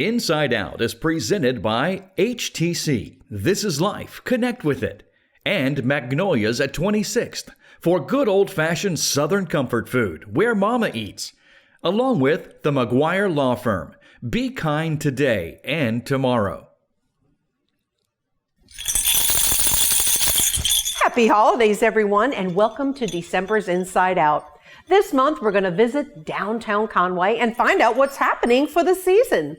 Inside Out is presented by HTC. This is life. Connect with it. And Magnolia's at 26th for good old-fashioned Southern comfort food where Mama eats. Along with the McGuire Law Firm. Be kind today and tomorrow. Happy holidays, everyone, and welcome to December's Inside Out. This month, we're going to visit downtown Conway and find out what's happening for the season.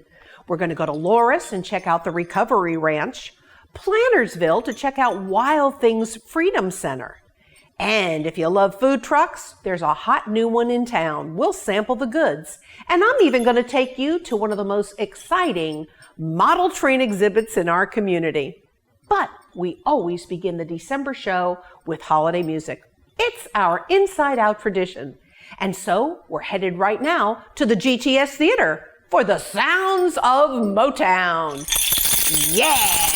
We're going to go to Loris and check out the Recovery Ranch, Plantersville to check out Wildthings Freedom Center. And if you love food trucks, there's a hot new one in town. We'll sample the goods. And I'm even going to take you to one of the most exciting model train exhibits in our community. But we always begin the December show with holiday music. It's our Inside Out tradition. And so we're headed right now to the GTS Theatre for the sounds of Motown. Yeah!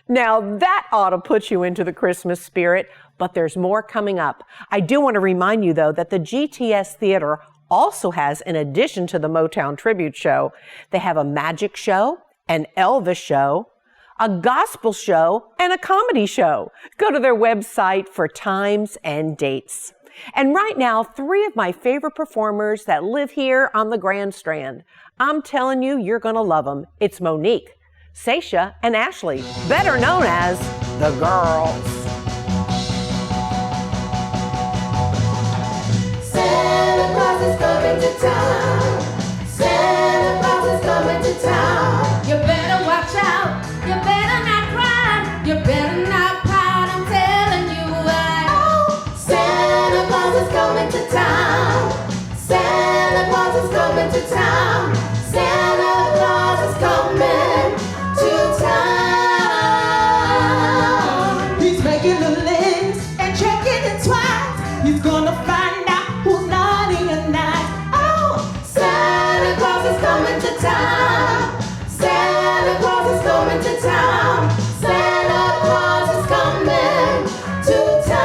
Now that ought to put you into the Christmas spirit, but there's more coming up. I do want to remind you, though, that the GTS Theatre also has, in addition to the Motown Tribute Show, they have a magic show, an Elvis show, a gospel show, and a comedy show. Go to their website for times and dates. And right now, 3 of my favorite performers that live here on the Grand Strand. I'm telling you, you're going to love them. It's Monique, Seisha, and Ashley, better known as the Girls. Santa Claus is coming to town. Santa Claus is coming to town. You better watch out. You better not cry. You better not pout. I'm telling you why. Oh, Santa Claus is coming to town. Santa to town. Santa Claus is coming to town. He's making a list and checking it twice. He's gonna find out who's naughty and nice. Oh, Santa Claus is coming to town. Santa Claus is coming to town. Santa Claus is coming to town.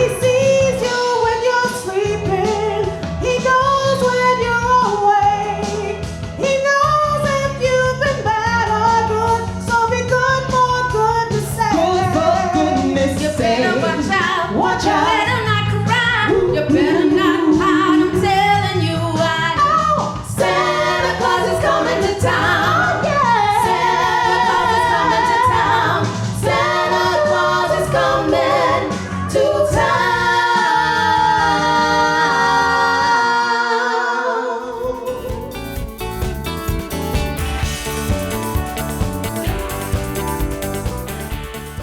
he sees you when you're sleeping. He knows when you're awake. He knows if you've been bad or good. So be good for goodness sake. Good for goodness You better watch out. Watch You out. better not cry. You better not pout. I'm telling you why. Oh, Santa Claus is coming to town. yeah. Santa Claus is coming to town. Santa Claus is coming to town.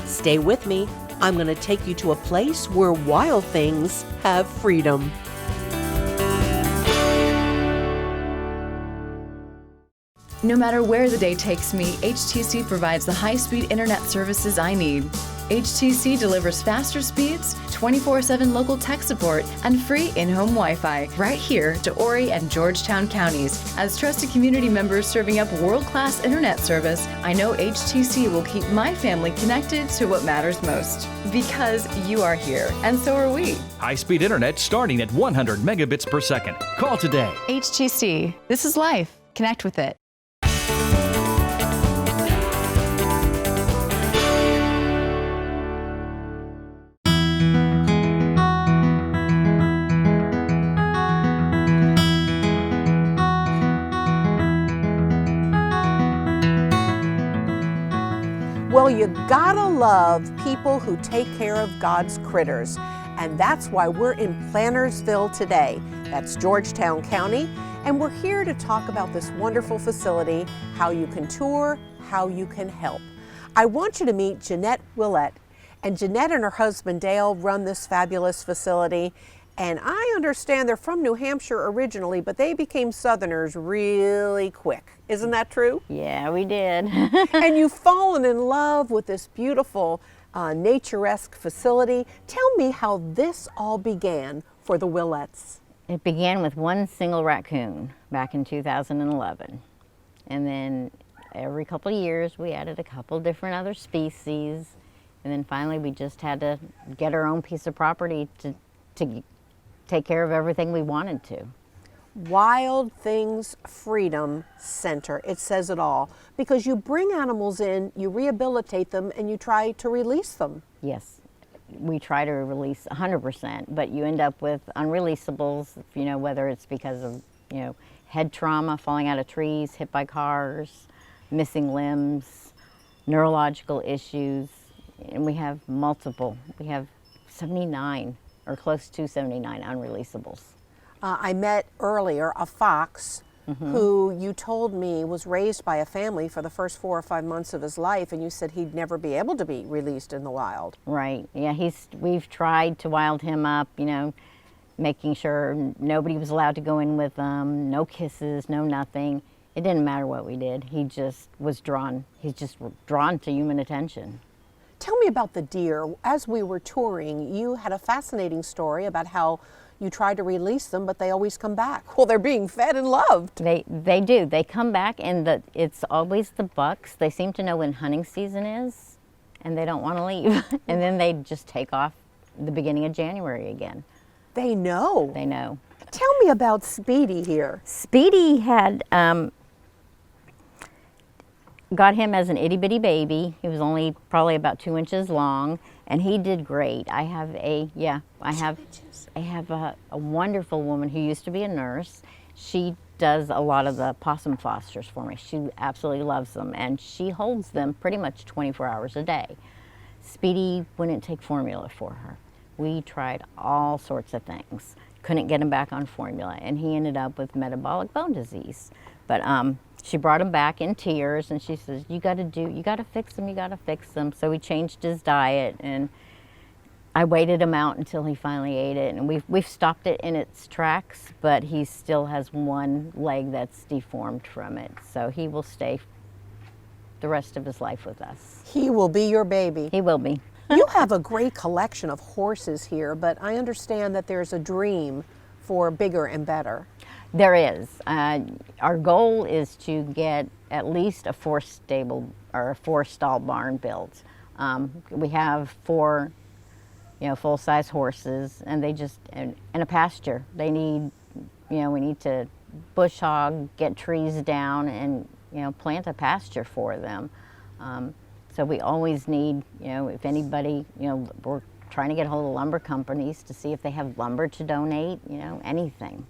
Stay with me. I'm going to take you to a place where wild things have freedom. No matter where the day takes me, HTC provides the high-speed internet services I need. HTC delivers faster speeds, 24/7 local tech support, and free in-home Wi-Fi right here to Horry and Georgetown counties. As trusted community members serving up world-class internet service, I know HTC will keep my family connected to what matters most. Because you are here, and so are we. High-speed internet starting at 100 megabits per second. Call today. HTC. This is life. Connect with it. Well, you gotta love people who take care of God's critters. And that's why we're in Plantersville today. That's Georgetown County. And we're here to talk about this wonderful facility, how you can tour, how you can help. I want you to meet Jeanette Willett. And Jeanette and her husband Dale run this fabulous facility. And I understand they're from New Hampshire originally, but they became Southerners really quick. Isn't that true? Yeah, we did. And you've fallen in love with this beautiful nature-esque facility. Tell me how this all began for the Willettes. It began with one single raccoon back in 2011. And then every couple of years we added a couple different other species. And then finally we just had to get our own piece of property to take care of everything we wanted to. Wildthings Freedom Center. It says it all. Because you bring animals in, you rehabilitate them, and you try to release them. Yes, we try to release 100%, but you end up with unreleasables, you know, whether it's because of, you know, head trauma, falling out of trees, hit by cars, missing limbs, neurological issues, and we have multiple. We have 79 or close to 79 unreleasables. I met earlier a fox who you told me was raised by a family for the first 4 or 5 months of his life, and you said he'd never be able to be released in the wild. Right, yeah, we've tried to wild him up, you know, making sure nobody was allowed to go in with him, no kisses, no nothing. It didn't matter what we did, he just was drawn, he's just drawn to human attention. Tell me about the deer. As we were touring, you had a fascinating story about how you try to release them, but they always come back. Well, they're being fed and loved. They do. They come back, and it's always the bucks. They seem to know when hunting season is, and they don't want to leave. And then they just take off the beginning of January again. They know. They know. Tell me about Speedy here. Speedy had got him as an itty bitty baby. He was only probably about 2 inches long, and he did great. I have a wonderful woman who used to be a nurse. She does a lot of the possum fosters for me. She absolutely loves them, and she holds them pretty much 24 hours a day. Speedy wouldn't take formula for her. We tried all sorts of things. Couldn't get him back on formula, and he ended up with metabolic bone disease. But she brought him back in tears, and she says, you gotta fix him, you gotta fix him. So we changed his diet, and I waited him out until he finally ate it, and we've stopped it in its tracks, but he still has one leg that's deformed from it, so he will stay the rest of his life with us. He will be your baby. He will be. You have a great collection of horses here, but I understand that there's a dream for bigger and better. There is. Our goal is to get at least a 4-stable or a 4-stall barn built. We have 4, full-size horses, and they just and a pasture. They need, we need to bush hog, get trees down, and plant a pasture for them. So we always need, if anybody, we're trying to get a hold of lumber companies to see if they have lumber to donate, anything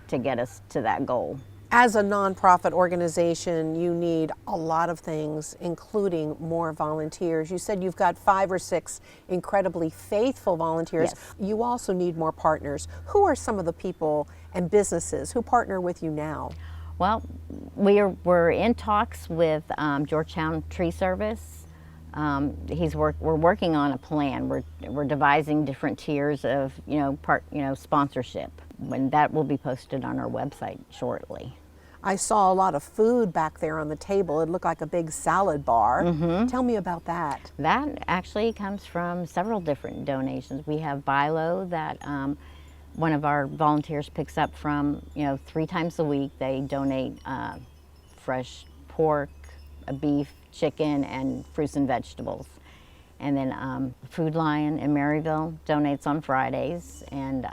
to get us to that goal. As a nonprofit organization, you need a lot of things, including more volunteers. You said you've got 5 or 6 incredibly faithful volunteers. Yes. You also need more partners. Who are some of the people and businesses who partner with you now? Well, we're in talks with Georgetown Tree Service. We're working on a plan. We're devising different tiers of sponsorship. When that will be posted on our website shortly. I saw a lot of food back there on the table. It looked like a big salad bar. Tell me about that. That actually comes from several different donations. We have Bilo that one of our volunteers picks up from 3 times a week. They donate fresh pork, beef, chicken, and fruits and vegetables. And then Food Lion in Maryville donates on Fridays, and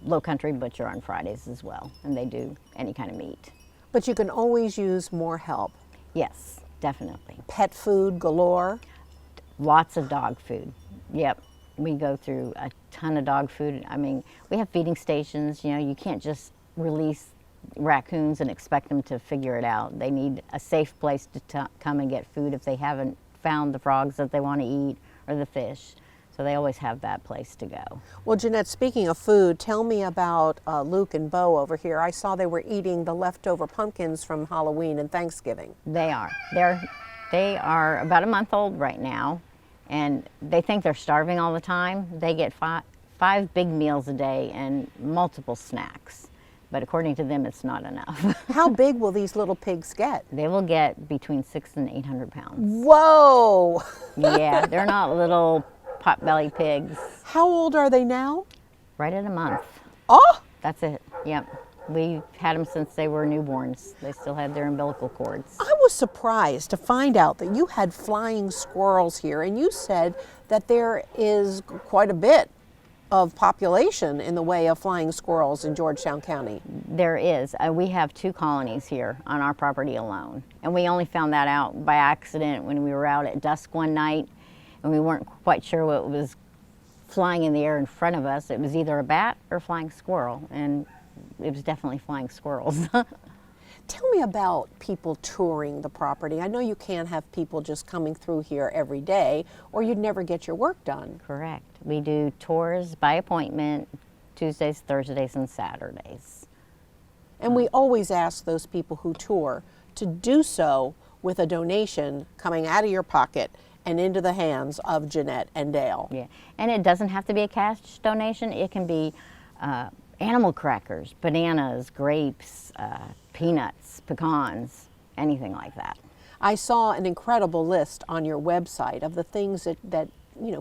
Low Country Butcher on Fridays as well, and they do any kind of meat. But you can always use more help. Yes, definitely. Pet food galore. Lots of dog food. Yep, we go through a ton of dog food. I mean, we have feeding stations. You can't just release raccoons and expect them to figure it out. They need a safe place to come and get food if they haven't found the frogs that they want to eat or the fish. So they always have that place to go. Well, Jeanette, speaking of food, tell me about Luke and Bo over here. I saw they were eating the leftover pumpkins from Halloween and Thanksgiving. They are. They are about a month old right now, and they think they're starving all the time. They get 5 big meals a day and multiple snacks. But according to them, it's not enough. How big will these little pigs get? They will get between 600 and 800 pounds. Whoa! Yeah, they're not little pot-belly pigs. How old are they now? Right at a month. Oh! That's it. Yep. We've had them since they were newborns. They still had their umbilical cords. I was surprised to find out that you had flying squirrels here, and you said that there is quite a bit of population in the way of flying squirrels in Georgetown County. There is. We have 2 colonies here on our property alone. And we only found that out by accident when we were out at dusk one night, and we weren't quite sure what was flying in the air in front of us. It was either a bat or a flying squirrel, and it was definitely flying squirrels. Tell me about people touring the property. I know you can't have people just coming through here every day, or you'd never get your work done. Correct. We do tours by appointment Tuesdays, Thursdays, and Saturdays. And we always ask those people who tour to do so with a donation coming out of your pocket and into the hands of Jeanette and Dale. Yeah, and it doesn't have to be a cash donation. It can be animal crackers, bananas, grapes, peanuts, pecans, anything like that. I saw an incredible list on your website of the things that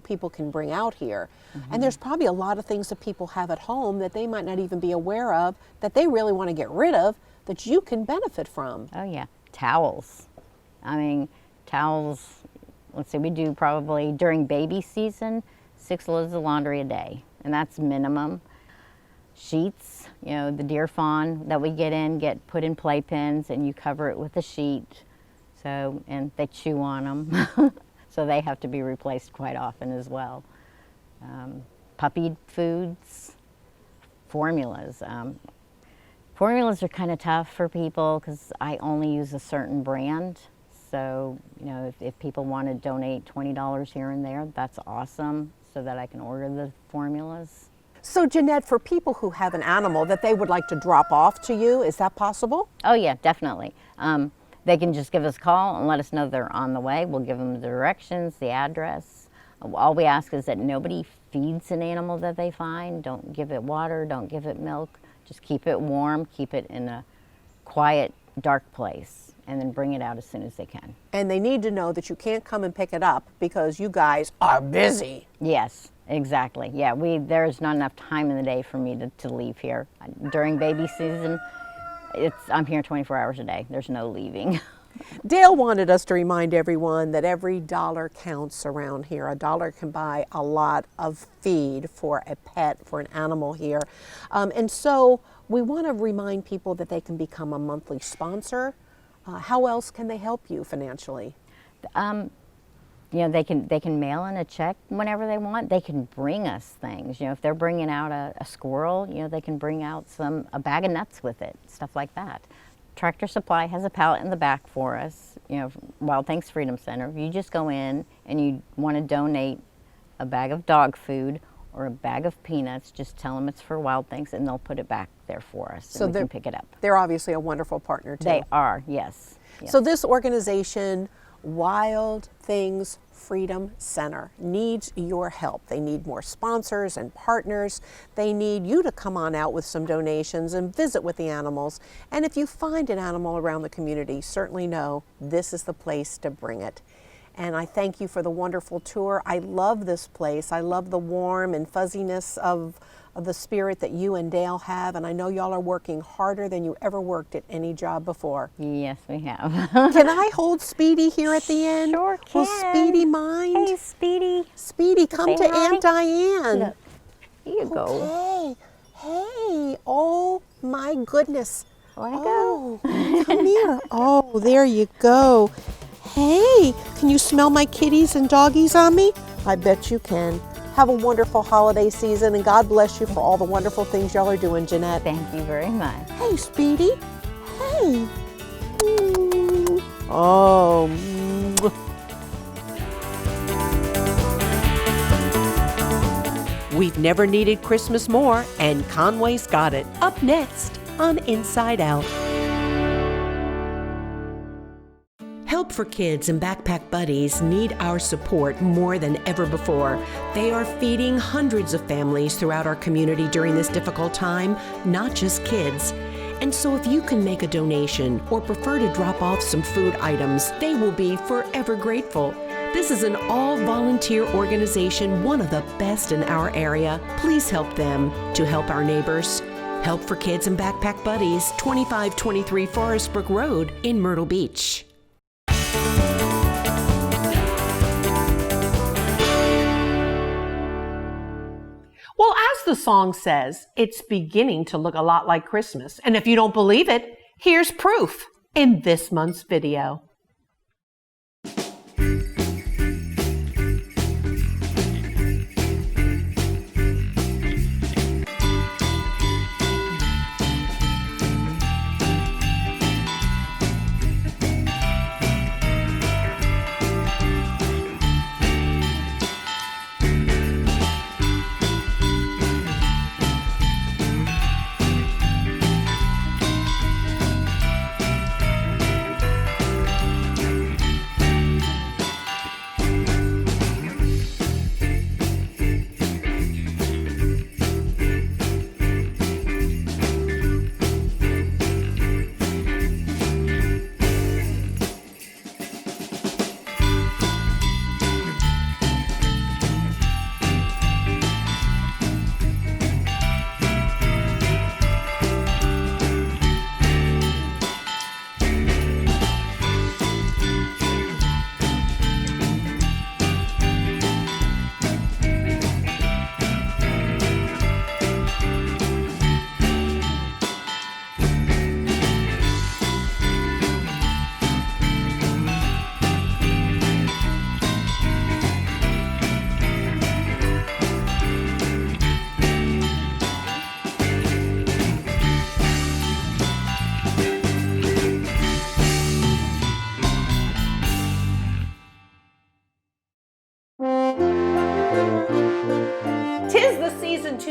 people can bring out here. And there's probably a lot of things that people have at home that they might not even be aware of, that they really want to get rid of, that you can benefit from. Oh yeah, towels. I mean, towels, let's see, we do probably during baby season, 6 loads of laundry a day, and that's minimum. Sheets, the deer fawn that we get put in playpens, and you cover it with a sheet. So, and they chew on them. So they have to be replaced quite often as well. Puppy foods, formulas. Formulas are kind of tough for people because I only use a certain brand. So, if people want to donate $20 here and there, that's awesome, so that I can order the formulas. So Jeanette, for people who have an animal that they would like to drop off to you, is that possible? Oh yeah, definitely. They can just give us a call and let us know they're on the way. We'll give them the directions, the address. All we ask is that nobody feeds an animal that they find. Don't give it water, don't give it milk. Just keep it warm, keep it in a quiet, dark place, and then bring it out as soon as they can. And they need to know that you can't come and pick it up because you guys are busy. Yes, exactly. Yeah, there's not enough time in the day for me to leave here. During baby season, I'm here 24 hours a day. There's no leaving. Dale wanted us to remind everyone that every dollar counts around here. A dollar can buy a lot of feed for a pet, for an animal here. And so we want to remind people that they can become a monthly sponsor. How else can they help you financially? They can mail in a check whenever they want. They can bring us things. If they're bringing out a squirrel, they can bring out a bag of nuts with it, stuff like that. Tractor Supply has a pallet in the back for us, Wildthings Freedom Center. If you just go in and you want to donate a bag of dog food or a bag of peanuts, just tell them it's for Wildthings and they'll put it back there for us and we can pick it up. They're obviously a wonderful partner too. They are, yes. So this organization, Wildthings Freedom Center, needs your help. They need more sponsors and partners. They need you to come on out with some donations and visit with the animals. And if you find an animal around the community, certainly know this is the place to bring it. And I thank you for the wonderful tour. I love this place. I love the warm and fuzziness of the spirit that you and Dale have, and I know y'all are working harder than you ever worked at any job before. Yes, we have. Can I hold Speedy here at the end? Sure can. Will Speedy mind? Hey, Speedy. Speedy, come Say to hi. Aunt Diane. Look, here you go. Hey, oh my goodness. Let go. Oh, come here. Oh, there you go. Hey, can you smell my kitties and doggies on me? I bet you can. Have a wonderful holiday season, and God bless you for all the wonderful things y'all are doing, Jeanette. Thank you very much. Hey, Speedy. Hey. Oh. We've never needed Christmas more, and Conway's got it. Up next on Inside Out. Help for Kids and Backpack Buddies need our support more than ever before. They are feeding hundreds of families throughout our community during this difficult time, not just kids. And so if you can make a donation or prefer to drop off some food items, they will be forever grateful. This is an all-volunteer organization, one of the best in our area. Please help them to help our neighbors. Help for Kids and Backpack Buddies, 2523 Forest Brook Road in Myrtle Beach. Well, as the song says, it's beginning to look a lot like Christmas. And if you don't believe it, here's proof in this month's video.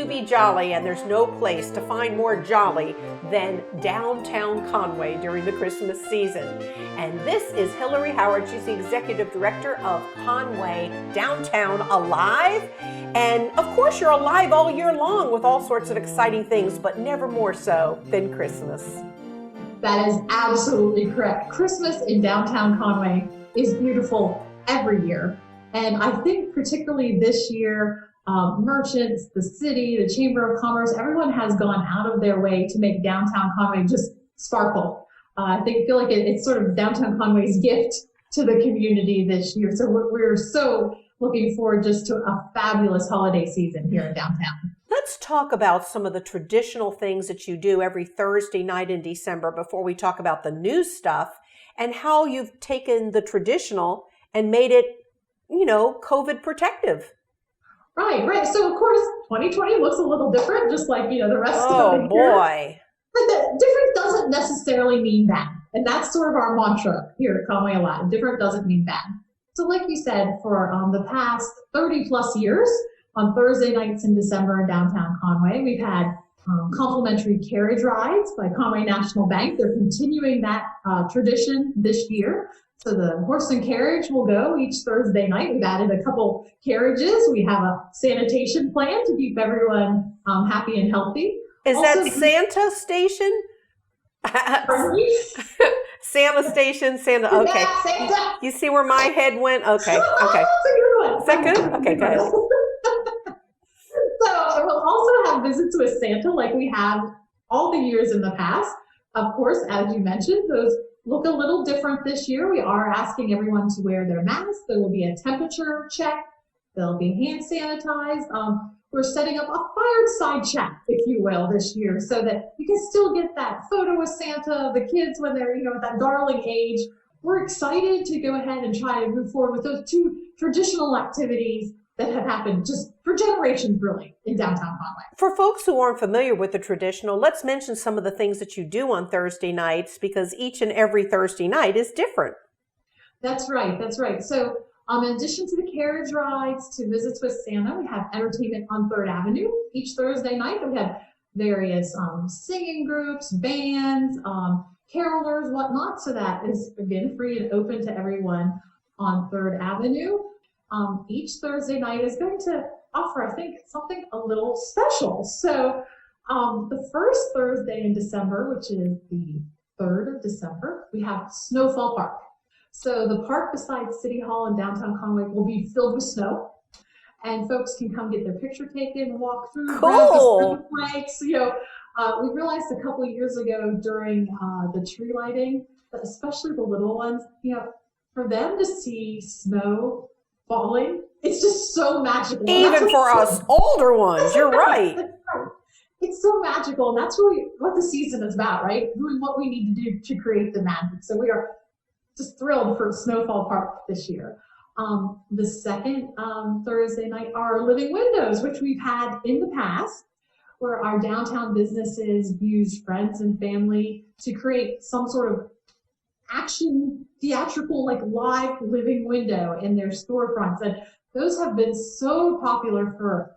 to be jolly, and there's no place to find more jolly than downtown Conway during the Christmas season. And this is Hillary Howard. She's the Executive Director of Conway Downtown Alive. And of course, you're alive all year long with all sorts of exciting things, but never more so than Christmas. That is absolutely correct. Christmas in downtown Conway is beautiful every year. And I think particularly this year, merchants, the city, the Chamber of Commerce, everyone has gone out of their way to make downtown Conway just sparkle. I feel like it's sort of downtown Conway's gift to the community this year. So we're so looking forward just to a fabulous holiday season here in downtown. Let's talk about some of the traditional things that you do every Thursday night in December before we talk about the new stuff, and how you've taken the traditional and made it, COVID protective. Right. So of course, 2020 looks a little different, just like, the rest of the year. Oh boy. But the different doesn't necessarily mean bad. And that's sort of our mantra here at Conway Alive. Different doesn't mean bad. So like you said, for the past 30 plus years, on Thursday nights in December in downtown Conway, we've had complimentary carriage rides by Conway National Bank. They're continuing that tradition this year. So the horse and carriage will go each Thursday night. We've added a couple carriages. We have a sanitation plan to keep everyone happy and healthy. Is Also, that Santa Station? Pardon me? Santa Station, Santa. Okay. Yeah, Santa. You see where my head went? Okay. Oh, Okay. that's a good one. Is that good? Okay, good. So we'll also have visits with Santa like we have all the years in the past. Of course, as you mentioned, those look a little different this year. We are asking everyone to wear their masks. There will be a temperature check. They'll be hand sanitized. We're setting up a fireside chat, if you will, this year, so that you can still get that photo with Santa, the kids when they're, at that darling age. We're excited to go ahead and try to move forward with those two traditional activities that have happened just for generations, really, in downtown Conway. For folks who aren't familiar with the traditional, let's mention some of the things that you do on Thursday nights, because each and every Thursday night is different. That's right. So in addition to the carriage rides, to visits with Santa, we have entertainment on 3rd Avenue each Thursday night. We have various singing groups, bands, carolers, whatnot. So that is, again, free and open to everyone on 3rd Avenue. Each Thursday night is going to offer, I think, something a little special. So the first Thursday in December, which is the 3rd of December, we have Snowfall Park. So the park beside City Hall in downtown Conway will be filled with snow, and folks can come get their picture taken, walk through, grab the snowflakes. We realized a couple of years ago during the tree lighting that especially the little ones, for them to see snow falling, it's just so magical. Even for us older ones, you're right. It's so magical, and that's really what the season is about, right? Doing what we need to do to create the magic. So we are just thrilled for Snowfall Park this year. The second Thursday night are Living Windows, which we've had in the past, where our downtown businesses use friends and family to create some sort of action, theatrical, like live living window in their storefronts. And those have been so popular for,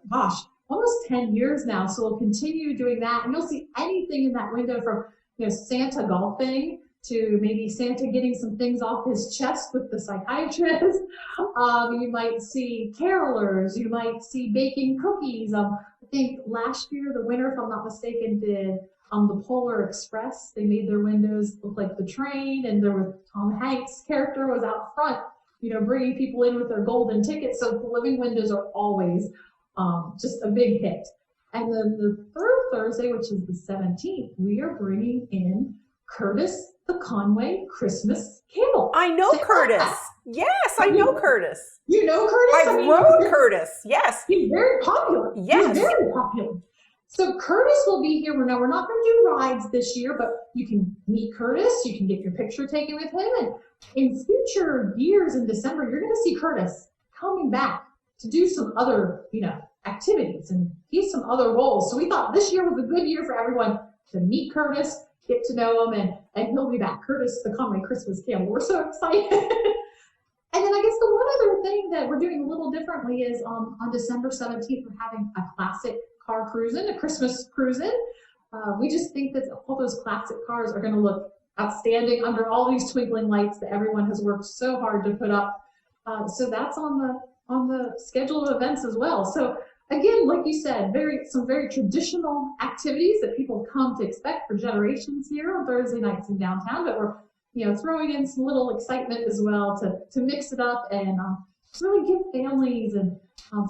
almost 10 years now. So we'll continue doing that. And you'll see anything in that window from, Santa golfing to maybe Santa getting some things off his chest with the psychiatrist. You might see carolers. You might see baking cookies. I think last year, the winner, if I'm not mistaken, did the Polar Express. They made their windows look like the train, and there was Tom Hanks' character was out front, bringing people in with their golden tickets. So the living windows are always just a big hit. And then the third Thursday, which is the 17th, we are bringing in Curtis the Conway Christmas Candle. I know Curtis. Yes, I know Curtis. You know Curtis? I rode Curtis. Yes. He's very popular. Yes. He's very popular. So Curtis will be here. Now, we're not going to do rides this year, but you can meet Curtis. You can get your picture taken with him. And in future years in December, you're going to see Curtis coming back to do some other, activities and he's some other roles. So we thought this year was a good year for everyone to meet Curtis, get to know him, and he'll be back. Curtis, the Conway Christmas Candle. We're so excited. And then I guess the one other thing that we're doing a little differently is on December 17th, we're having a classic car cruising, a Christmas cruising. We just think that all those classic cars are going to look outstanding under all these twinkling lights that everyone has worked so hard to put up. So that's on the schedule of events as well. So again, like you said, some very traditional activities that people come to expect for generations here on Thursday nights in downtown, but we're throwing in some little excitement as well to mix it up and really give families and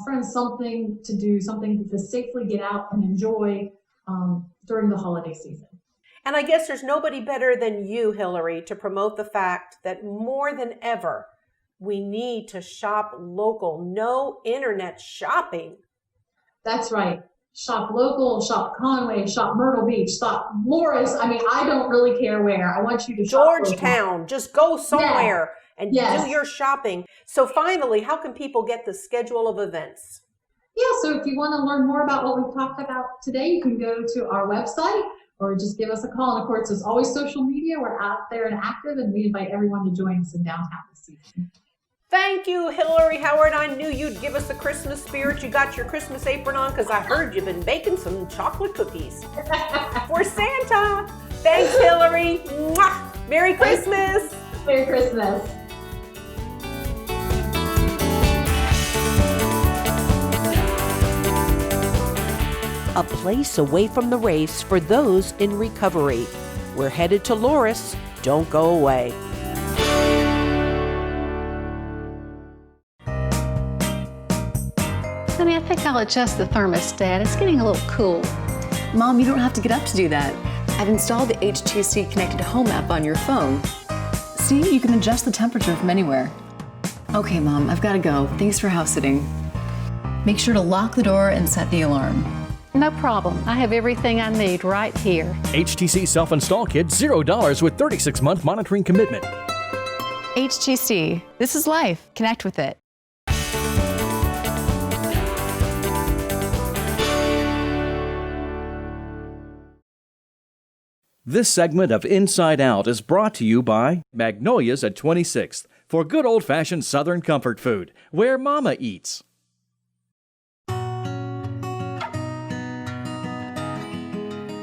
friends something to do, something to safely get out and enjoy during the holiday season. And I guess there's nobody better than you, Hillary, to promote the fact that more than ever, we need to shop local. No internet shopping. That's right. Shop local, shop Conway, shop Myrtle Beach, shop Loris. I mean, I don't really care where. I want you to shop Georgetown. local. Just go somewhere and do your shopping. So finally, how can people get the schedule of events? Yeah, so if you want to learn more about what we've talked about today, you can go to our website or just give us a call. And of course, there's always social media. We're out there and active, and we invite everyone to join us in downtown this season. Thank you, Hillary Howard. I knew you'd give us the Christmas spirit. You got your Christmas apron on because I heard you've been baking some chocolate cookies for Santa. Thanks, Hillary. Mwah! Merry Christmas. Merry Christmas. A place away from the race for those in recovery. We're headed to Loris. Don't go away. Honey, I think I'll adjust the thermostat. It's getting a little cool. Mom, you don't have to get up to do that. I've installed the HTC Connected Home app on your phone. See, you can adjust the temperature from anywhere. Okay, Mom, I've got to go. Thanks for house sitting. Make sure to lock the door and set the alarm. No problem. I have everything I need right here. HTC Self-Install Kit, $0 with 36-month monitoring commitment. HTC, this is life. Connect with it. This segment of Inside Out is brought to you by Magnolia's at 26th for good old-fashioned Southern comfort food, where Mama eats.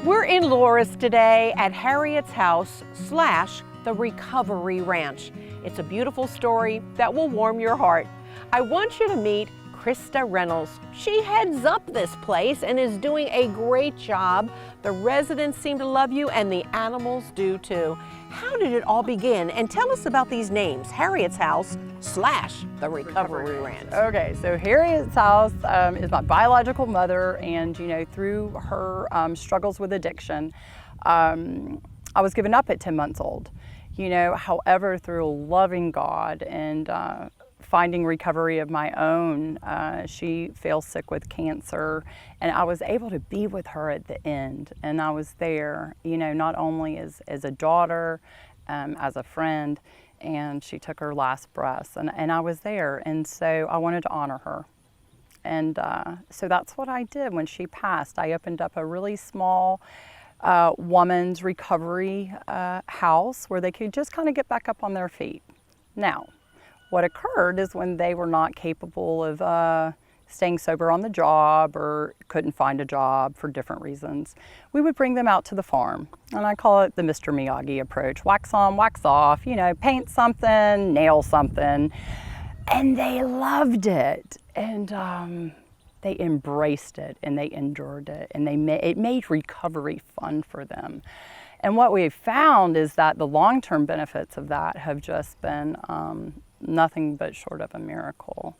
We're in Loris today at Harriet's house / the Recovery Ranch. It's a beautiful story that will warm your heart. I want you to meet Krista Reynolds. She heads up this place and is doing a great job. The residents seem to love you and the animals do too. How did it all begin? And tell us about these names, Harriet's house / the Recovery Ranch. Okay, so Harriet's house is my biological mother, and through her struggles with addiction, I was given up at 10 months old. However, through loving God and finding recovery of my own, she fell sick with cancer, and I was able to be with her at the end. And I was there, not only as a daughter, as a friend, and she took her last breaths, and I was there, and so I wanted to honor her. And so that's what I did when she passed. I opened up a really small woman's recovery house where they could just kind of get back up on their feet. Now, what occurred is when they were not capable of staying sober on the job or couldn't find a job for different reasons, we would bring them out to the farm. And I call it the Mr. Miyagi approach. Wax on, wax off, paint something, nail something. And they loved it. And they embraced it and they endured it, and it made recovery fun for them. And what we've found is that the long-term benefits of that have just been nothing but short of a miracle.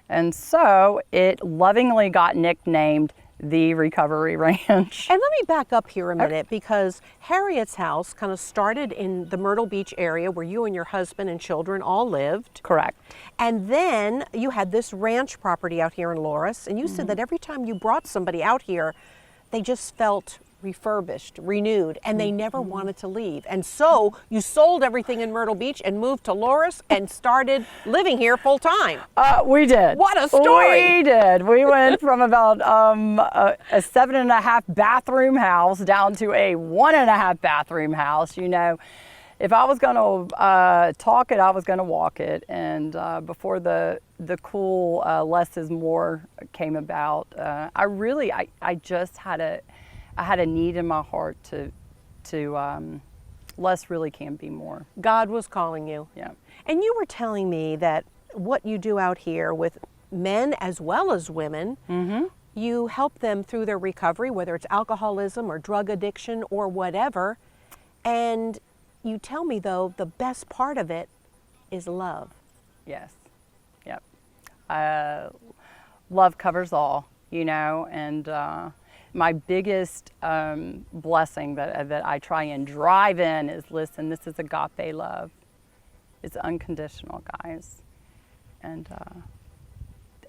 And so it lovingly got nicknamed the Recovery Ranch. And let me back up here a minute, because Harriet's house kind of started in the Myrtle Beach area where you and your husband and children all lived. Correct. And then you had this ranch property out here in Loris, and you said that every time you brought somebody out here, they just felt refurbished, renewed, and they never wanted to leave. And so you sold everything in Myrtle Beach and moved to Loris and started living here full time. We did. What a story. We did. We went from about a 7.5 bathroom house down to a 1.5 bathroom house, if I was going to talk it, I was going to walk it. And before the cool less is more came about, I just had a need in my heart to less really can be more. God was calling you. Yeah. And you were telling me that what you do out here with men as well as women, you help them through their recovery, whether it's alcoholism or drug addiction or whatever. And you tell me, though, the best part of it is love. Yes. Yep. Love covers all, you know, and my biggest blessing that I try and drive in is, listen, this is agape love. It's unconditional, guys. And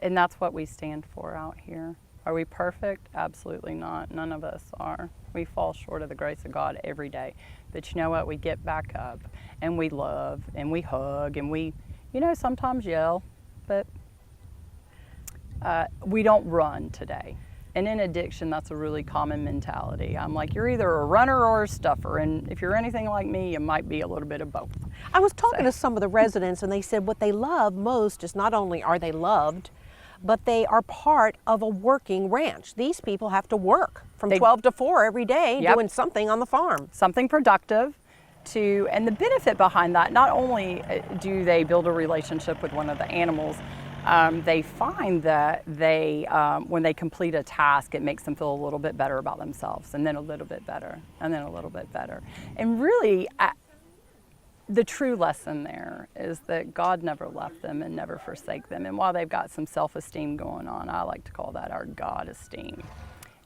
that's what we stand for out here. Are we perfect? Absolutely not. None of us are. We fall short of the grace of God every day. But you know what? We get back up and we love and we hug and we, you know, sometimes yell, but we don't run today. And in addiction, that's a really common mentality. I'm like, you're either a runner or a stuffer. And if you're anything like me, you might be a little bit of both. I was talking to some of the residents, and they said what they love most is not only are they loved, but they are part of a working ranch. These people have to work from 12 to 4 every day, doing something on the farm. Something productive. And the benefit behind that, not only do they build a relationship with one of the animals, they find that when they complete a task, it makes them feel a little bit better about themselves, and then a little bit better, and then a little bit better. And really, the true lesson there is that God never left them and never forsake them. And while they've got some self-esteem going on, I like to call that our God esteem.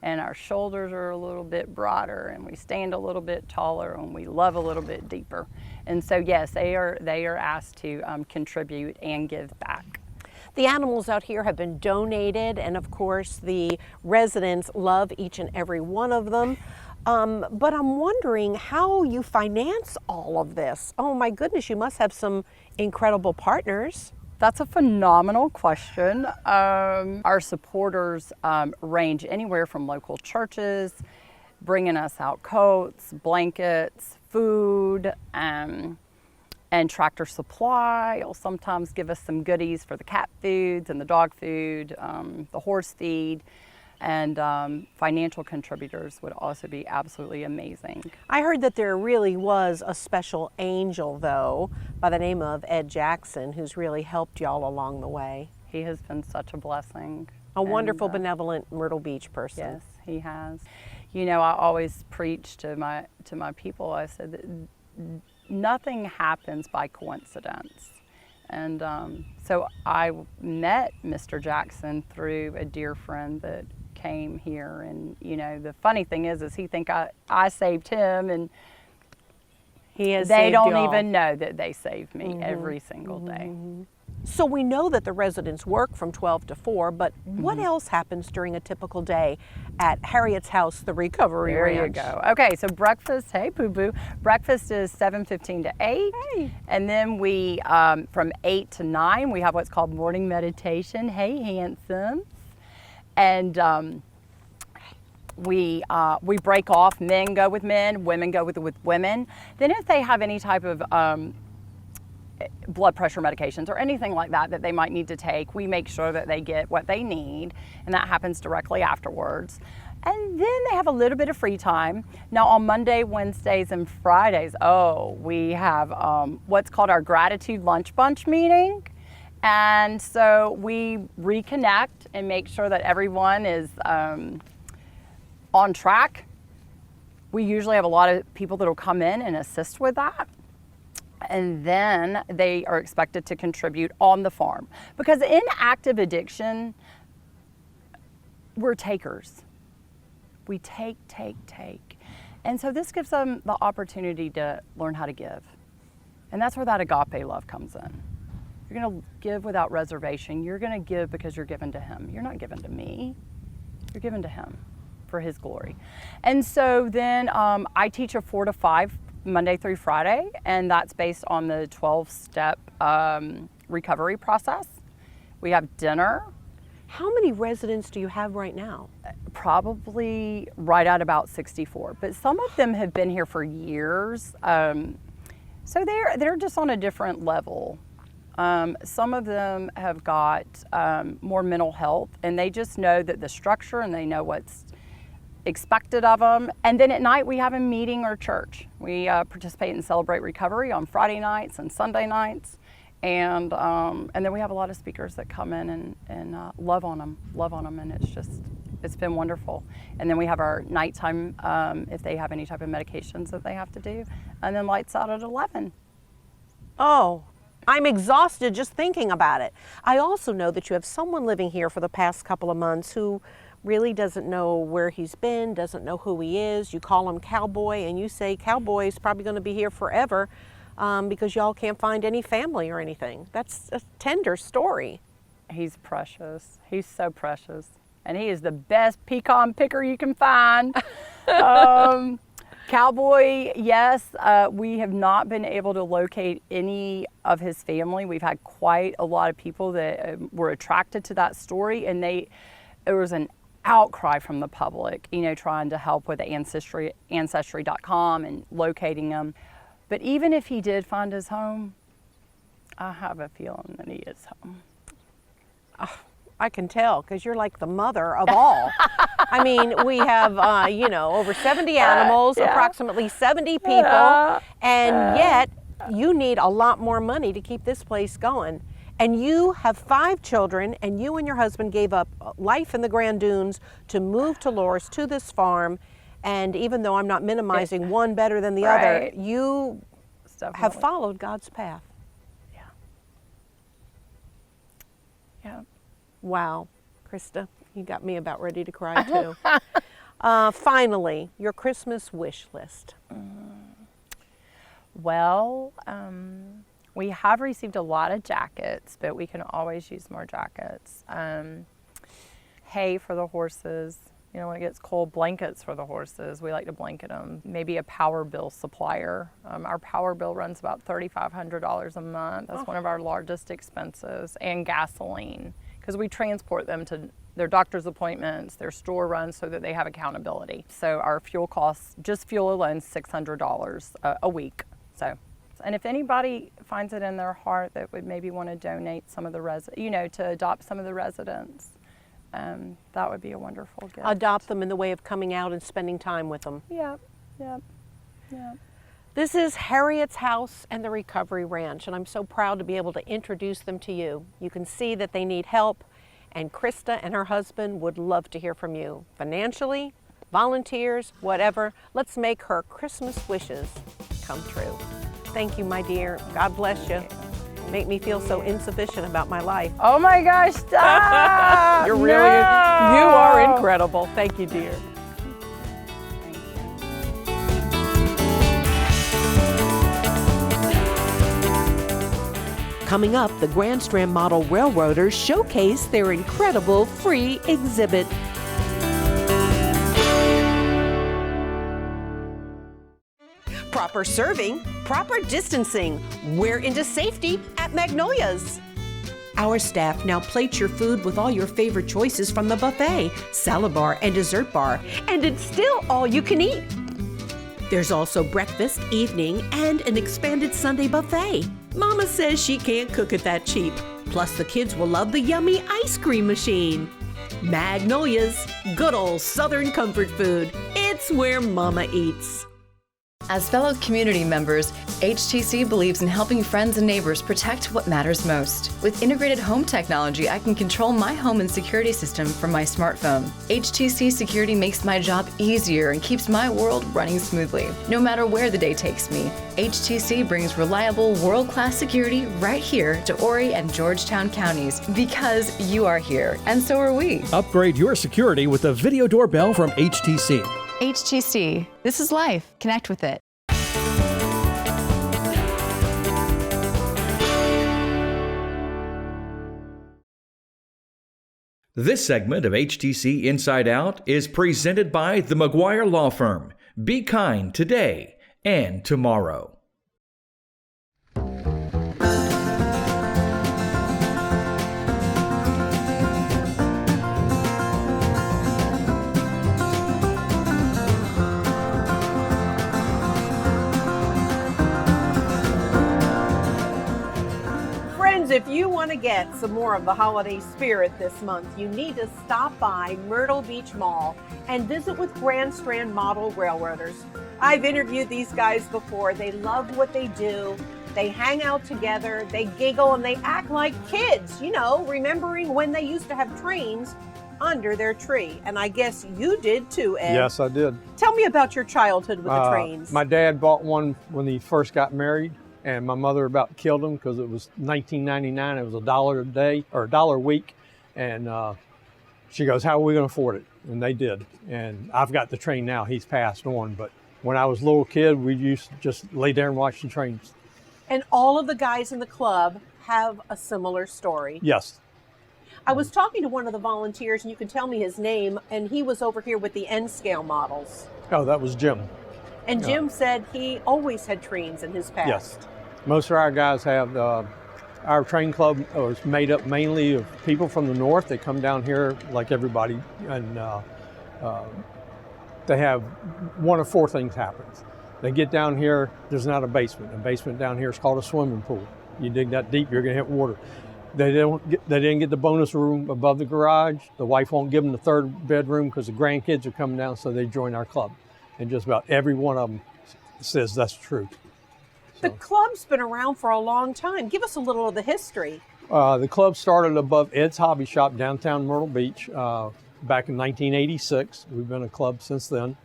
And our shoulders are a little bit broader, and we stand a little bit taller, and we love a little bit deeper. And so, yes, they are asked to contribute and give back. The animals out here have been donated, and of course the residents love each and every one of them. But I'm wondering how you finance all of this. Oh my goodness, you must have some incredible partners. That's a phenomenal question. Our supporters range anywhere from local churches, bringing us out coats, blankets, food, and Tractor Supply will sometimes give us some goodies for the cat foods and the dog food, the horse feed, and financial contributors would also be absolutely amazing. I heard that there really was a special angel, though, by the name of Ed Jackson, who's really helped y'all along the way. He has been such a blessing. A wonderful, benevolent Myrtle Beach person. Yes, he has. You know, I always preach to my people, I said that nothing happens by coincidence. And so I met Mr. Jackson through a dear friend that came here. And, you know, the funny thing is he think I saved him, and they don't even know that they saved me every single day. So we know that the residents work from 12 to 4, but what else happens during a typical day at Harriet's house, the recovery ranch? There you go. Okay, so breakfast, hey Poo Poo, breakfast is 7:15 to 8. Hey. And then we, from 8 to 9, we have what's called morning meditation. Hey, handsome. And we break off. Men go with men, women go with women. Then if they have any type of blood pressure medications or anything like that they might need to take, we make sure that they get what they need, and that happens directly afterwards. And then they have a little bit of free time. Now on Monday, Wednesdays, and Fridays, we have what's called our gratitude lunch bunch meeting. And so we reconnect and make sure that everyone is on track. We usually have a lot of people that will come in and assist with that. And then they are expected to contribute on the farm. Because in active addiction, we're takers. We take. And so this gives them the opportunity to learn how to give. And that's where that agape love comes in. You're going to give without reservation. You're going to give because you're given to Him. You're not given to me. You're given to Him for His glory. And so then I teach a 4 to 5 Monday through Friday, and that's based on the 12-step recovery process. We have dinner. How many residents do you have right now? Probably right at about 64, but some of them have been here for years. So they're just on a different level. Some of them have got more mental health, and they just know that the structure and they know what's expected of them. And then at night we have a meeting or church. We participate and celebrate recovery on Friday nights and Sunday nights. And then we have a lot of speakers that come in and love on them, and it's been wonderful. And then we have our nighttime, if they have any type of medications that they have to do, and then lights out at 11. Oh, I'm exhausted just thinking about it. I also know that you have someone living here for the past couple of months who really doesn't know where he's been, doesn't know who he is. You call him Cowboy, and you say Cowboy's probably going to be here forever because y'all can't find any family or anything. That's a tender story. He's precious. He's so precious. And he is the best pecan picker you can find. Cowboy, yes, we have not been able to locate any of his family. We've had quite a lot of people that were attracted to that story, and there was an outcry from the public, trying to help with the Ancestry.com and locating him. But even if he did find his home, I have a feeling that he is home. I can tell, because you're like the mother of all. I mean, we have, over 70 animals, approximately 70 people, and yet you need a lot more money to keep this place going. And you have 5 children, and you and your husband gave up life in the Grand Dunes to move to Loris, to this farm. And even though I'm not minimizing one better than the other, you have followed God's path. Yeah. Wow, Krista, you got me about ready to cry too. Finally, your Christmas wish list. Well, we have received a lot of jackets, but we can always use more jackets. Hay for the horses. When it gets cold, blankets for the horses. We like to blanket them. Maybe a power bill supplier. Our power bill runs about $3,500 a month. That's one of our largest expenses. And gasoline, because we transport them to their doctor's appointments, their store runs, so that they have accountability. So our fuel costs, just fuel alone, $600 a week. And if anybody finds it in their heart that would maybe want to donate some of the to adopt some of the residents, that would be a wonderful gift. Adopt them in the way of coming out and spending time with them. Yep. This is Harriet's House and the Recovery Ranch, and I'm so proud to be able to introduce them to you. You can see that they need help, and Krista and her husband would love to hear from you. Financially, volunteers, whatever. Let's make her Christmas wishes come true. Thank you, my dear. God bless you. Make me feel so insufficient about my life. Oh my gosh, stop! You're really, you are incredible. Thank you, dear. Coming up, the Grand Strand Model Railroaders showcase their incredible free exhibit. Proper serving, proper distancing. We're into safety at Magnolia's. Our staff now plates your food with all your favorite choices from the buffet, salad bar, and dessert bar, and it's still all you can eat. There's also breakfast, evening, and an expanded Sunday buffet. Mama says she can't cook it that cheap. Plus, the kids will love the yummy ice cream machine. Magnolia's, good old Southern comfort food. It's where Mama eats. As fellow community members, HTC believes in helping friends and neighbors protect what matters most. With integrated home technology, I can control my home and security system from my smartphone. HTC Security makes my job easier and keeps my world running smoothly. No matter where the day takes me, HTC brings reliable, world-class security right here to Horry and Georgetown counties because you are here, and so are we. Upgrade your security with a video doorbell from HTC. HTC. This is life. Connect with it. This segment of HTC Inside Out is presented by the McGuire Law Firm. Be kind today and tomorrow. if you want to get some more of the holiday spirit this month, you need to stop by Myrtle Beach Mall and visit with Grand Strand Model Railroaders. I've interviewed these guys before. They love what they do. They hang out together, they giggle, and they act like kids, you know, remembering when they used to have trains under their tree. And I guess you did too, Ed. Yes, I did. Tell me about your childhood with the trains. My dad bought one when he first got married, and my mother about killed him because it was 1999. It was $1 a day or $1 a week. And she goes, how are we going to afford it? And they did. And I've got the train now. He's passed on. But when I was a little kid, we used to just lay there and watch the trains. And all of the guys in the club have a similar story. Yes. I was talking to one of the volunteers, and you can tell me his name, and he was over here with the N-scale models. Oh, that was Jim. And Jim said he always had trains in his past. Yes. Most of our guys have, our train club is made up mainly of people from the north. They come down here like everybody, and they have one of four things happens. They get down here, there's not a basement. A basement down here is called a swimming pool. You dig that deep, you're gonna hit water. They didn't get the bonus room above the garage. The wife won't give them the third bedroom because the grandkids are coming down, so they join our club. And just about every one of them says that's true. The club's been around for a long time. Give us a little of the history. The club started above Ed's Hobby Shop downtown Myrtle Beach back in 1986. We've been a club since then.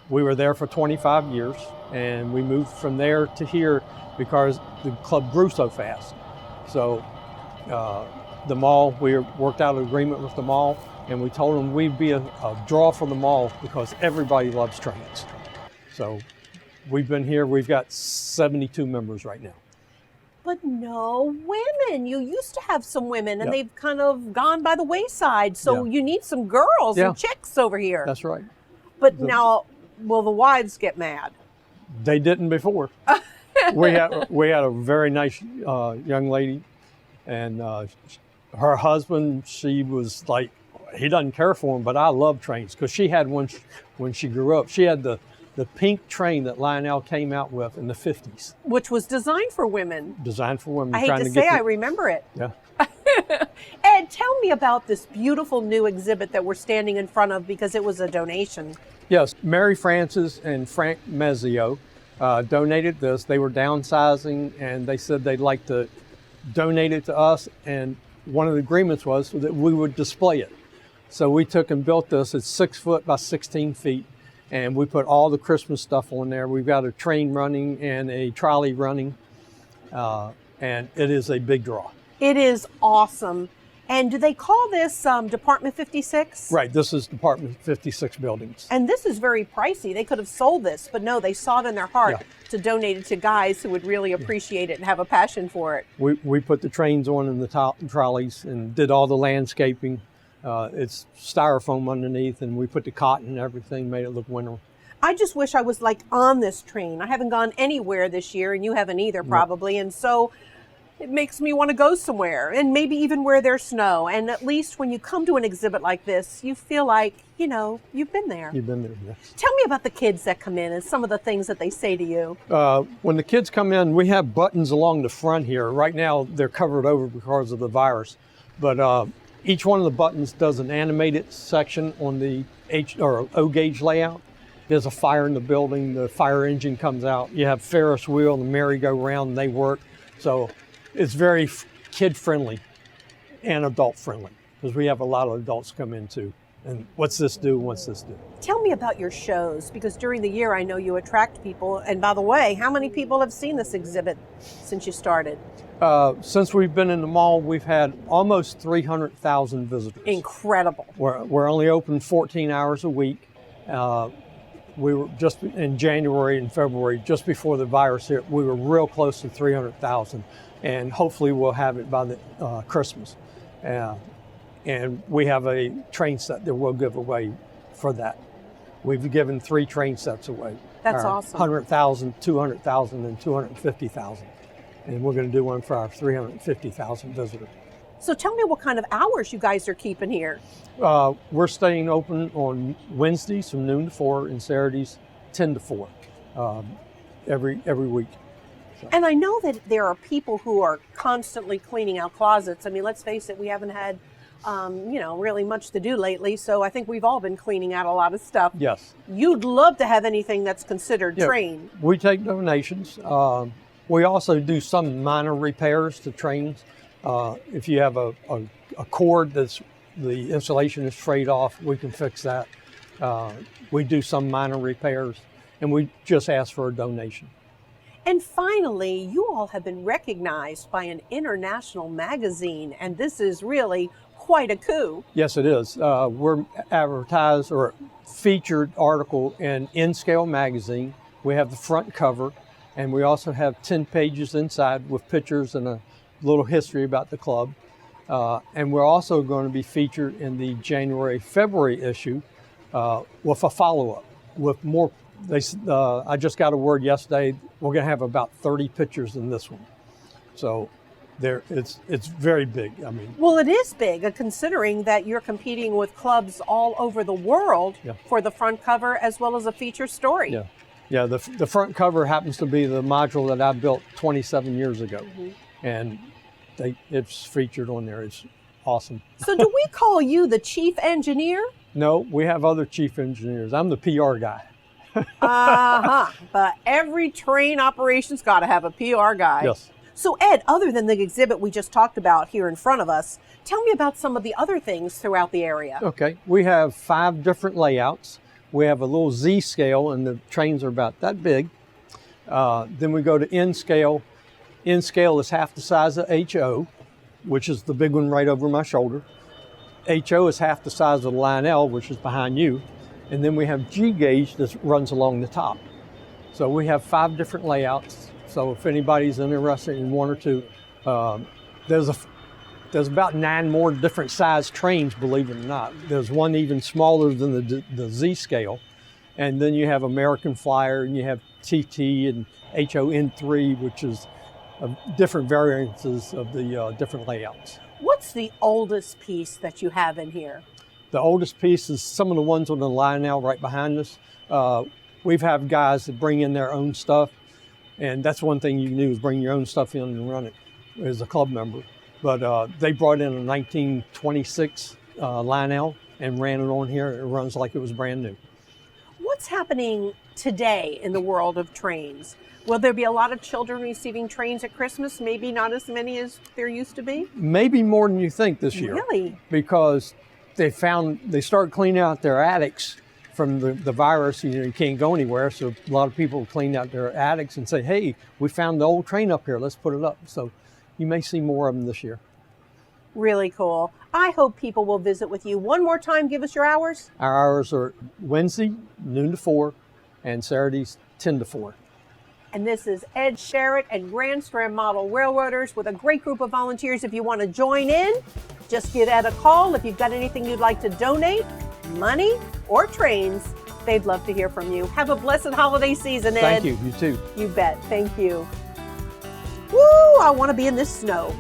We were there for 25 years, and we moved from there to here because the club grew so fast. So the mall, we worked out an agreement with the mall, and we told them we'd be a draw for the mall because everybody loves trains. So we've been here, we've got 72 members right now. But no women. You used to have some women, and they've kind of gone by the wayside. So you need some girls and chicks over here. That's right. But now, will the wives get mad? They didn't before. we had a very nice young lady, and her husband, she was like, he doesn't care for them, but I love trains because she had one when she grew up. She had the pink train that Lionel came out with in the 50s. Which was designed for women. Designed for women. I hate to say I remember it. Yeah. Ed, tell me about this beautiful new exhibit that we're standing in front of because it was a donation. Yes, Mary Frances and Frank Mezzio donated this. They were downsizing, and they said they'd like to donate it to us, and one of the agreements was that we would display it. So we took and built this. It's 6 foot by 16 feet, and we put all the Christmas stuff on there. We've got a train running and a trolley running, and it is a big draw. It is awesome. And do they call this Department 56? Right, this is Department 56 buildings. And this is very pricey. They could have sold this, but no, they saw it in their heart to donate it to guys who would really appreciate it and have a passion for it. We put the trains on and the trolleys and did all the landscaping. It's styrofoam underneath, and we put the cotton and everything, made it look winter. I just wish I was like on this train. I haven't gone anywhere this year, and you haven't either probably, and so it makes me want to go somewhere, and maybe even where there's snow. And at least when you come to an exhibit like this, you feel like, you know, you've been there. You've been there, yes. Tell me about the kids that come in and some of the things that they say to you. When the kids come in, we have buttons along the front here. Right now, they're covered over because of the virus. But each one of the buttons does an animated section on the O gauge layout. There's a fire in the building, the fire engine comes out. You have Ferris wheel and the merry-go-round, and they work. So it's very kid-friendly and adult-friendly because we have a lot of adults come in too. And what's this do? What's this do? Tell me about your shows, because during the year I know you attract people. And by the way, how many people have seen this exhibit since you started? Since we've been in the mall, we've had almost 300,000 visitors. Incredible. We're only open 14 hours a week. We were just in January and February, just before the virus hit, we were real close to 300,000. And hopefully we'll have it by the Christmas. And we have a train set that we'll give away for that. We've given 3 train sets away. That's awesome. 100,000, 200,000, and 250,000. And we're going to do one for our 350,000 visitors. So tell me what kind of hours you guys are keeping here. We're staying open on Wednesdays from noon to 4 and Saturdays 10 to 4 every week. So. And I know that there are people who are constantly cleaning out closets. I mean, let's face it, we haven't had, really much to do lately. So I think we've all been cleaning out a lot of stuff. Yes. You'd love to have anything that's considered Yeah, train. We take donations. We also do some minor repairs to trains. If you have a cord that's the insulation is frayed off, we can fix that. We do some minor repairs, and we just ask for a donation. And finally, you all have been recognized by an international magazine, and this is really quite a coup. Yes, it is. We're advertised or featured article in InScale magazine. We have the front cover, and we also have 10 pages inside with pictures and a little history about the club. And we're also going to be featured in the January-February issue with a follow-up with more. I just got a word yesterday. We're going to have about 30 pictures in this one. So it's very big. I mean, well, it is big, considering that you're competing with clubs all over the world for the front cover as well as a feature story. Yeah. The front cover happens to be the module that I built 27 years ago, and it's featured on there. It's awesome. So, do we call you the chief engineer? No, we have other chief engineers. I'm the PR guy. But every train operation's got to have a PR guy. Yes. So Ed, other than the exhibit we just talked about here in front of us, tell me about some of the other things throughout the area. Okay, we have 5 different layouts. We have a little Z scale, and the trains are about that big. Then we go to N scale. N scale is half the size of HO, which is the big one right over my shoulder. HO is half the size of the line L, which is behind you. And then we have G gauge that runs along the top. So we have 5 different layouts. So if anybody's interested in 1 or 2, there's about 9 more different size trains, believe it or not. There's one even smaller than the Z scale. And then you have American Flyer, and you have TT and HON3, which is different variances of the different layouts. What's the oldest piece that you have in here? The oldest piece is some of the ones on the line now right behind us. We've had guys that bring in their own stuff, and that's one thing you can do is bring your own stuff in and run it as a club member. But they brought in a 1926 Lionel and ran it on here. It runs like it was brand new. What's happening today in the world of trains? Will there be a lot of children receiving trains at Christmas? Maybe not as many as there used to be? Maybe more than you think this year. Really? Because they started cleaning out their attics from the virus. You can't go anywhere, so a lot of people clean out their attics and say, hey, we found the old train up here, let's put it up. So you may see more of them this year. Really cool. I hope people will visit with you. One more time, give us your hours. Our hours are Wednesday, noon to 4, and Saturdays, 10 to 4. And this is Ed Sherritt and Grand Strand Model Railroaders with a great group of volunteers. If you want to join in, just give Ed a call. If you've got anything you'd like to donate, money or trains, they'd love to hear from you. Have a blessed holiday season, Ed. Thank you. You too. You bet. Thank you. Woo! I want to be in this snow.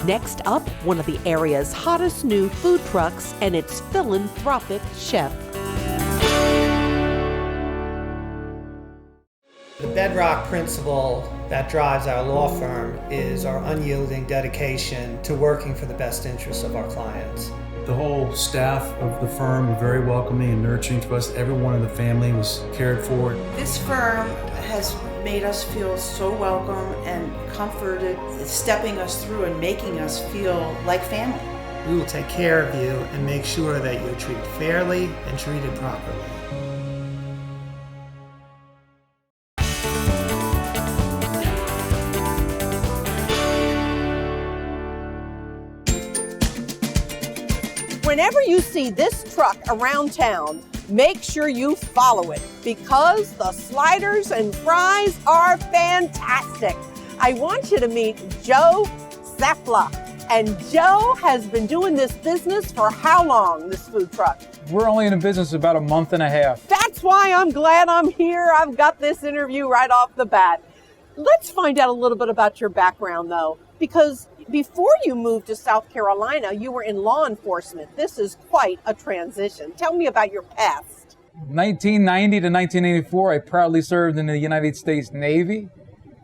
Next up, one of the area's hottest new food trucks and its philanthropic chef. The bedrock principle that drives our law firm is our unyielding dedication to working for the best interests of our clients. The whole staff of the firm were very welcoming and nurturing to us. Everyone in the family was cared for. This firm has made us feel so welcome and comforted, stepping us through and making us feel like family. We will take care of you and make sure that you're treated fairly and treated properly. Whenever you see this truck around town, make sure you follow it because the sliders and fries are fantastic. I want you to meet Joe Zapla. And Joe has been doing this business for how long, this food truck? We're only in the business about a month and a half. That's why I'm glad I'm here. I've got this interview right off the bat. Let's find out a little bit about your background though, because before you moved to South Carolina, you were in law enforcement. This is quite a transition. Tell me about your past. 1990 to 1984, I proudly served in the United States Navy.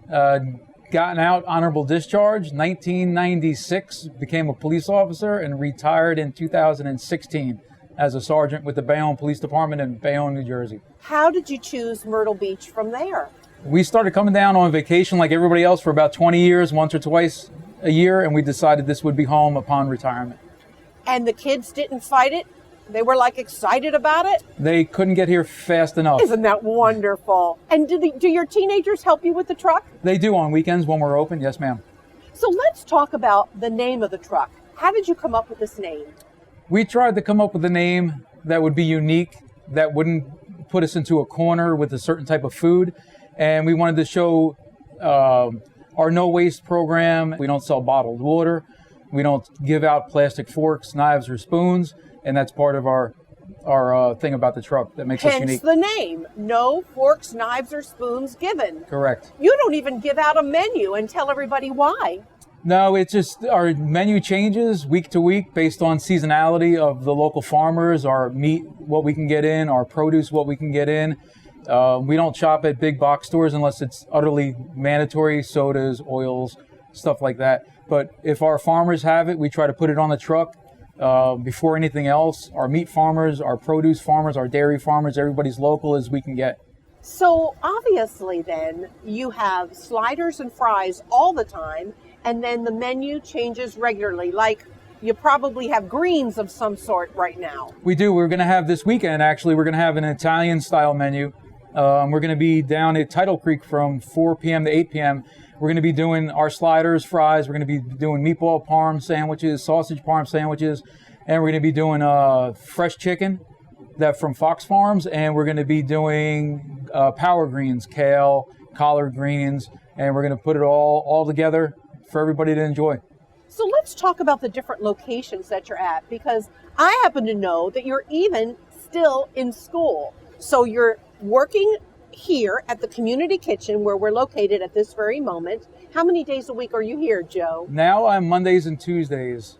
Gotten out honorable discharge. 1996, became a police officer and retired in 2016 as a sergeant with the Bayonne Police Department in Bayonne, New Jersey. How did you choose Myrtle Beach from there? We started coming down on vacation like everybody else for about 20 years, once or twice a year, and we decided this would be home upon retirement. And the kids didn't fight it? They were like excited about it? They couldn't get here fast enough. Isn't that wonderful? And do your teenagers help you with the truck? They do on weekends when we're open, yes ma'am. So let's talk about the name of the truck. How did you come up with this name? We tried to come up with a name that would be unique, that wouldn't put us into a corner with a certain type of food. And we wanted to show our no waste program. We don't sell bottled water. We don't give out plastic forks, knives, or spoons. And that's part of our thing about the truck that makes us unique. Hence the name, no forks, knives, or spoons given. Correct. You don't even give out a menu and tell everybody why. No, it's just our menu changes week to week based on seasonality of the local farmers, our meat, what we can get in, our produce, what we can get in. We don't shop at big box stores unless it's utterly mandatory, sodas, oils, stuff like that. But if our farmers have it, we try to put it on the truck. Before anything else, our meat farmers, our produce farmers, our dairy farmers, everybody's local as we can get. So obviously then you have sliders and fries all the time, and then the menu changes regularly. Like you probably have greens of some sort right now. We do. We're going to have this weekend, actually, we're going to have an Italian style menu. We're going to be down at Tidal Creek from 4 p.m. to 8 p.m. We're going to be doing our sliders, fries. We're going to be doing meatball parm sandwiches, sausage parm sandwiches, and we're going to be doing fresh chicken that from Fox Farms, and we're going to be doing power greens, kale, collard greens, and we're going to put it all together for everybody to enjoy. So let's talk about the different locations that you're at, because I happen to know that you're even still in school. So you're working here at the community kitchen where we're located at this very moment. How many days a week are you here, Joe? Now I'm Mondays and Tuesdays.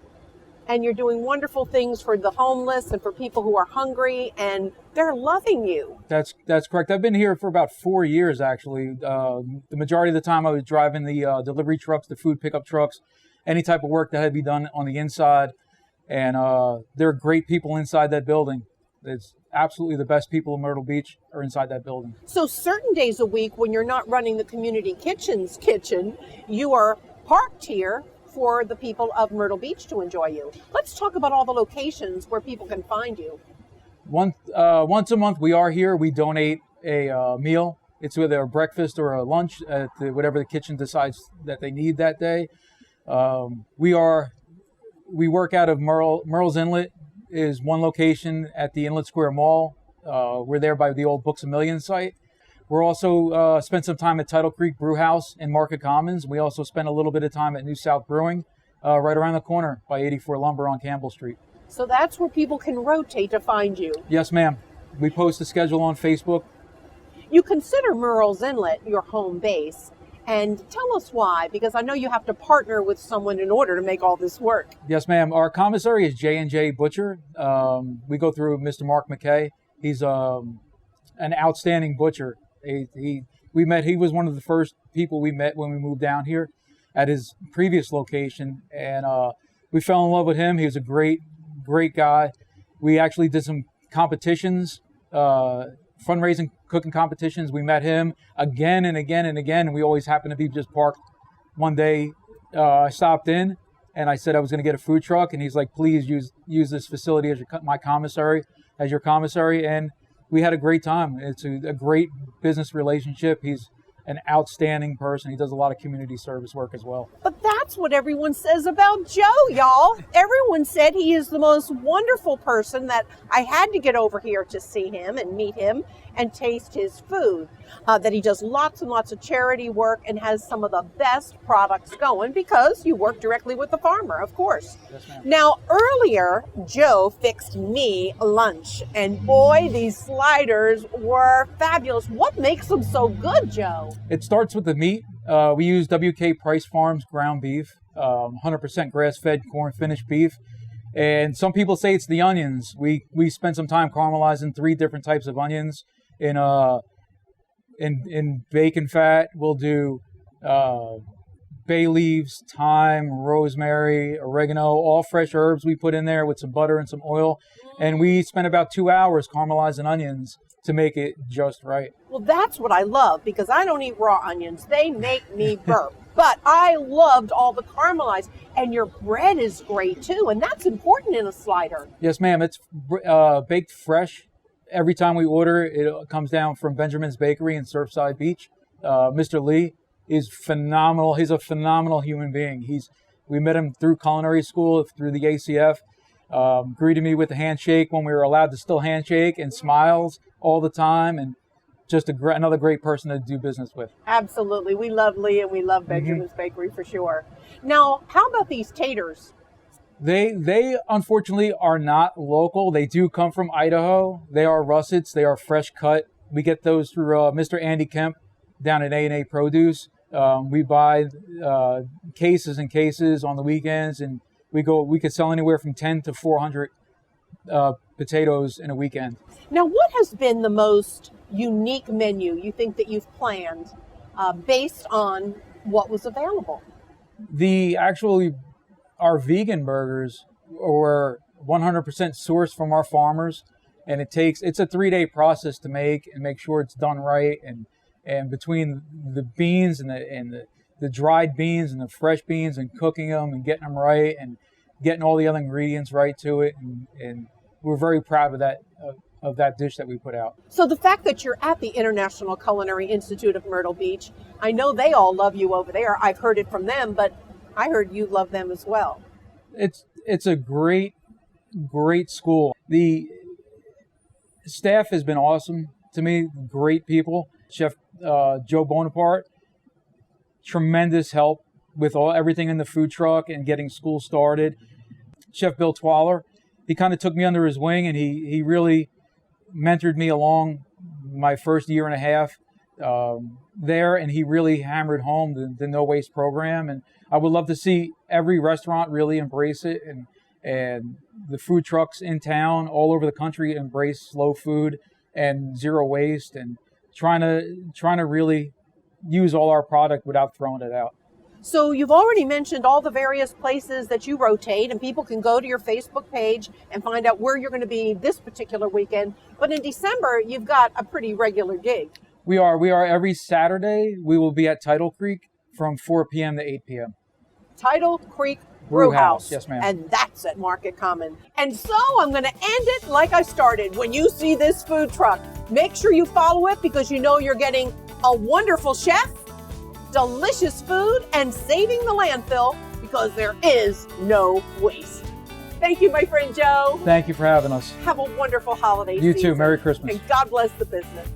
And you're doing wonderful things for the homeless and for people who are hungry, and they're loving you. That's correct. I've been here for about 4 years, actually. The majority of the time I was driving the delivery trucks, the food pickup trucks, any type of work that had to be done on the inside. And there are great people inside that building. It's absolutely the best people in Myrtle Beach are inside that building. So certain days a week when you're not running the community kitchen's kitchen, you are parked here for the people of Myrtle Beach to enjoy you. Let's talk about all the locations where people can find you. Once a month we are here. We donate a meal. It's either a breakfast or a lunch at whatever the kitchen decides that they need that day. We work out of Merle's Inlet is one location at the Inlet Square Mall. We're there by the old Books A Million site. We're also spent some time at Tidal Creek Brew House in Market Commons. We also spent a little bit of time at New South Brewing right around the corner by 84 Lumber on Campbell Street. So that's where people can rotate to find you. Yes, ma'am. We post a schedule on Facebook. You consider Merle's Inlet your home base. And tell us why, because I know you have to partner with someone in order to make all this work. Yes, ma'am. Our commissary is J&J Butcher. We go through Mr. Mark McKay. He's an outstanding butcher. He was one of the first people we met when we moved down here at his previous location, and we fell in love with him. He was a great guy. We actually did some competitions, fundraising cooking competitions. We met him again and again and again, and we always happened to be just parked. One day I stopped in and I said I was going to get a food truck, and he's like, please use this facility as your commissary, and we had a great time. It's a great business relationship. He's an outstanding person. He does a lot of community service work as well. But that's what everyone says about Joe, y'all. Everyone said he is the most wonderful person, that I had to get over here to see him and meet him and taste his food, that he does lots and lots of charity work and has some of the best products going because you work directly with the farmer, of course. Yes, ma'am. Now, earlier, Joe fixed me lunch, and boy, these sliders were fabulous. What makes them so good, Joe? It starts with the meat. We use WK Price Farms ground beef. 100% grass-fed corn finished beef. And some people say it's the onions. We spend some time caramelizing 3 different types of onions in bacon fat. We'll do bay leaves, thyme, rosemary, oregano, all fresh herbs we put in there with some butter and some oil. And we spend about 2 hours caramelizing onions to make it just right. Well, that's what I love, because I don't eat raw onions. They make me burp. But I loved all the caramelized, and your bread is great too, and that's important in a slider. Yes, ma'am. It's baked fresh. Every time we order, it comes down from Benjamin's Bakery in Surfside Beach. Mr. Lee is phenomenal. He's a phenomenal human being. We met him through culinary school, through the ACF. Greeted me with a handshake when we were allowed to still handshake, and smiles all the time, and just another great person to do business with. Absolutely. We love Lee, and we love Benjamin's Bakery for sure. Now, how about these taters? They unfortunately are not local. They do come from Idaho. They are russets. They are fresh cut. We get those through Mr. Andy Kemp down at A&A Produce. We buy cases and cases on the weekends, and we could sell anywhere from 10 to 400 potatoes in a weekend. Now, what has been the most unique menu you think that you've planned based on what was available? Our vegan burgers were 100% sourced from our farmers, and it's a 3-day process to make and make sure it's done right. And between the beans and the dried beans and the fresh beans, and cooking them and getting them right and getting all the other ingredients right to it, and we're very proud of that dish that we put out. So the fact that you're at the International Culinary Institute of Myrtle Beach, I know they all love you over there. I've heard it from them, but I heard you love them as well. It's a great school. The staff has been awesome to me, great people. Chef Joe Bonaparte, tremendous help with everything in the food truck and getting school started. Chef Bill Twaller, he kind of took me under his wing, and he really mentored me along my first year and a half there, and he really hammered home the no waste program. And I would love to see every restaurant really embrace it, and the food trucks in town all over the country embrace slow food and zero waste, and trying to really use all our product without throwing it out. So you've already mentioned all the various places that you rotate, and people can go to your Facebook page and find out where you're going to be this particular weekend. But in December, you've got a pretty regular gig. We are every Saturday. We will be at Tidal Creek from 4 p.m. to 8 p.m. Tidal Creek Brewhouse. Yes, ma'am. And that's at Market Common. And so I'm going to end it like I started. When you see this food truck, make sure you follow it, because you know you're getting a wonderful chef, delicious food, and saving the landfill, because there is no waste. Thank you, my friend Joe. Thank you for having us. Have a wonderful holiday season. You too. Merry Christmas. And God bless the business.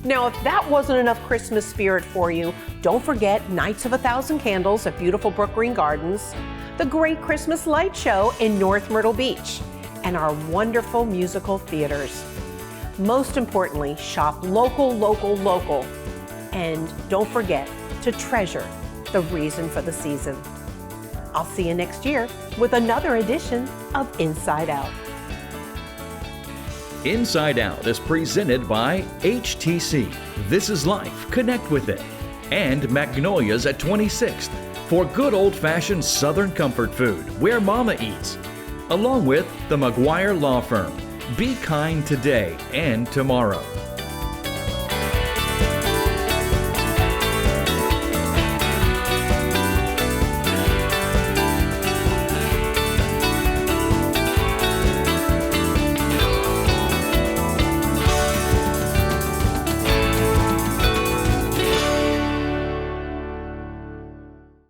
Now, if that wasn't enough Christmas spirit for you, don't forget Nights of 1,000 Candles at beautiful Brook Green Gardens, the Great Christmas Light Show in North Myrtle Beach, and our wonderful musical theaters. Most importantly, shop local, local, local. And don't forget to treasure the reason for the season. I'll see you next year with another edition of Inside Out. Inside Out is presented by HTC. This is Life. Connect with it. And Magnolia's at 26th for good old-fashioned Southern comfort food where Mama eats. Along with the McGuire Law Firm. Be kind today and tomorrow.